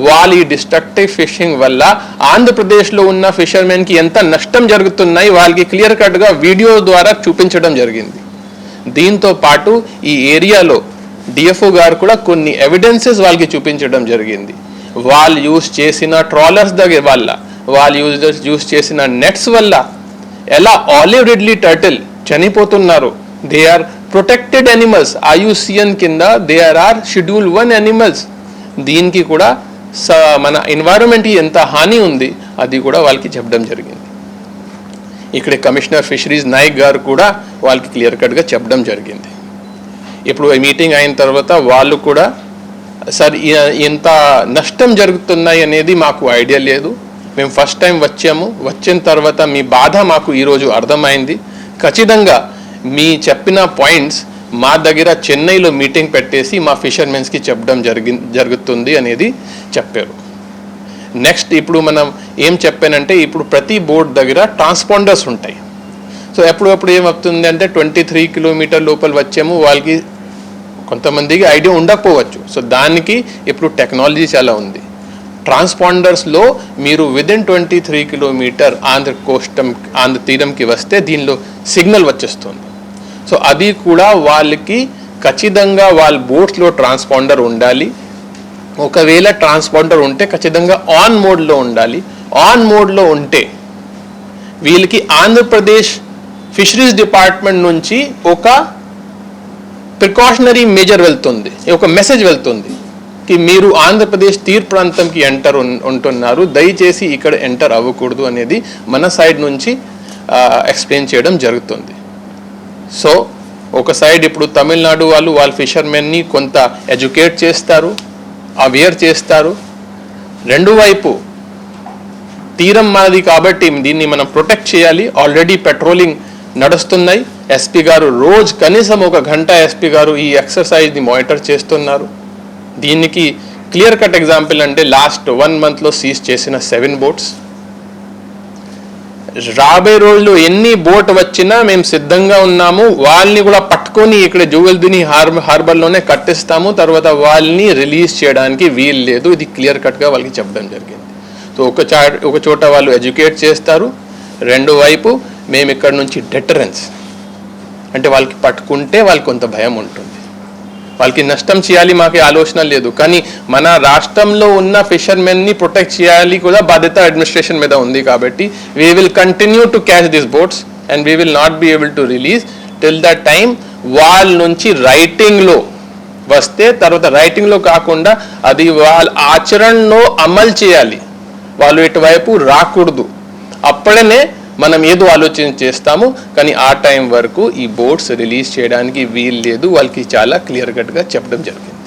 వాళ్ళ ఈ destructive fishing వల్ల ఆంధ్రప్రదేశ్లో ఉన్న ఫిషర్మెన్కి ఎంత నష్టం జరుగుతున్నాయి వాళ్ళకి క్లియర్ కట్గా వీడియో ద్వారా చూపించడం జరిగింది. దీంతో పాటు ఈ ఏరియాలో డిఎఫ్ఓ గారు కూడా కొన్ని ఎవిడెన్సెస్ వాళ్ళకి చూపించడం జరిగింది. వాళ్ళు యూజ్ చేసిన ట్రాలర్స్ దగ్గర వల్ల, వాళ్ళు యూజ్ చేసిన నెట్స్ వల్ల ఎలా ఆలివ్ రిడ్లీ టర్టిల్ చనిపోతున్నారు. They are protected animals, IUCN కింద దే ఆర్ షెడ్యూల్ 1 యానిమల్స్. దీనికి కూడా మన ఎన్వైరన్మెంట్కి ఎంత హాని ఉంది అది కూడా వాళ్ళకి చెప్పడం జరిగింది. ఇక్కడ కమిషనర్ ఫిషరీస్ నాయక్ గారు కూడా వాళ్ళకి క్లియర్ కట్గా చెప్పడం జరిగింది. ఇప్పుడు మీటింగ్ అయిన తర్వాత వాళ్ళు కూడా సార్ ఎంత నష్టం జరుగుతున్నాయి అనేది మాకు ఐడియా లేదు, మేము ఫస్ట్ టైం వచ్చాము, వచ్చిన తర్వాత మీ బాధ మాకు ఈరోజు అర్థమైంది. ఖచ్చితంగా మీ చెప్పిన పాయింట్స్ మా దగ్గర చెన్నైలో మీటింగ్ పెట్టేసి మా ఫిషర్మెన్స్కి చెప్పడం జరుగుతుంది అనేది చెప్పారు. నెక్స్ట్ ఇప్పుడు మనం ఏం చెప్పానంటే ఇప్పుడు ప్రతి బోట్ దగ్గర ట్రాన్స్పాండర్స్ ఉంటాయి. సో ఎప్పుడప్పుడు ఏమవుతుంది అంటే 23 కిలోమీటర్ లోపల వచ్చాము, వాళ్ళకి కొంతమందికి ఐడియా ఉండకపోవచ్చు. సో దానికి ఇప్పుడు టెక్నాలజీ చాలా ఉంది. ట్రాన్స్పాండర్స్లో మీరు విదిన్ 23 కిలోమీటర్ ఆంధ్ర తీరంకి వస్తే దీనిలో సిగ్నల్ వచ్చేస్తుంది. సో అది కూడా వాళ్ళకి ఖచ్చితంగా వాళ్ళ బోట్స్లో ట్రాన్స్పాండర్ ఉండాలి. ఒకవేళ ట్రాన్స్పాండర్ ఉంటే ఖచ్చితంగా ఆన్ మోడ్లో ఉండాలి. ఆన్ మోడ్లో ఉంటే వీళ్ళకి ఆంధ్రప్రదేశ్ ఫిషరీస్ డిపార్ట్మెంట్ నుంచి ఒక ప్రికాషనరీ మెజర్ వెళ్తుంది, ఒక మెసేజ్ వెళ్తుంది కి మీరు ఆంధ్రప్రదేశ్ తీర ప్రాంతంకి ఎంటర్ ఉంటున్నారు, దయచేసి ఇక్కడ ఎంటర్ అవ్వకూడదు అనేది మన సైడ్ నుంచి ఎక్స్ప్లెయిన్ చేయడం జరుగుతుంది. సో ఒక సైడ్ ఇప్పుడు తమిళనాడు వాళ్ళు వాళ్ళ ఫిషర్మెన్ని కొంత ఎడ్యుకేట్ చేస్తారు, అవేర్ చేస్తారు. రెండు వైపు తీరం మాది కాబట్టి దీన్ని మనం ప్రొటెక్ట్ చేయాలి. ఆల్రెడీ పెట్రోలింగ్ నడుస్తున్నాయి. ఎస్పీ గారు రోజు కనీసం 1 గంట ఎస్పీ గారు ఈ ఎక్సర్సైజ్ని మానిటర్ చేస్తున్నారు. దీనికి క్లియర్ కట్ ఎగ్జాంపుల్ అంటే లాస్ట్ 1 మంత్లో సీజ్ చేసిన 7 బోట్స్. రాబోయే రోజులు ఎన్ని బోట్ వచ్చినా మేము సిద్ధంగా ఉన్నాము. వాళ్ళని కూడా పట్టుకొని ఇక్కడ జువెల్దిని హార్బర్లోనే కట్టిస్తాము, తర్వాత వాళ్ళని రిలీజ్ చేయడానికి వీలు లేదు. ఇది క్లియర్ కట్గా వాళ్ళకి చెప్పడం జరిగింది. సో ఒక చోట వాళ్ళు ఎడ్యుకేట్ చేస్తారు, రెండు వైపు మేము ఇక్కడ నుంచి డెటరెన్స్ అంటే వాళ్ళకి పట్టుకుంటే వాళ్ళకి కొంత భయం ఉంటుంది. వాళ్ళకి నష్టం చేయాలి మాకు ఆలోచన లేదు, కానీ మన రాష్ట్రంలో ఉన్న ఫిషర్మెన్ని ప్రొటెక్ట్ చేయాలి కూడా బాధ్యత అడ్మినిస్ట్రేషన్ మీద ఉంది. కాబట్టి we will continue to catch this boats and we will not be able to release till the time వాళ్ళ నుంచి రైటింగ్లో వస్తే, తర్వాత రైటింగ్లో కాకుండా అది వాళ్ళ ఆచరణలో అమలు చేయాలి. వాళ్ళు ఇటువైపు రాకూడదు. అప్పుడనే మనం ఏదో ఆలోచన చేస్తాము, కానీ ఆ టైం వరకు ఈ బోట్స్ రిలీజ్ చేయడానికి వీలు లేదు. వాళ్ళకి చాలా క్లియర్ కట్గా చెప్పడం జరిగింది.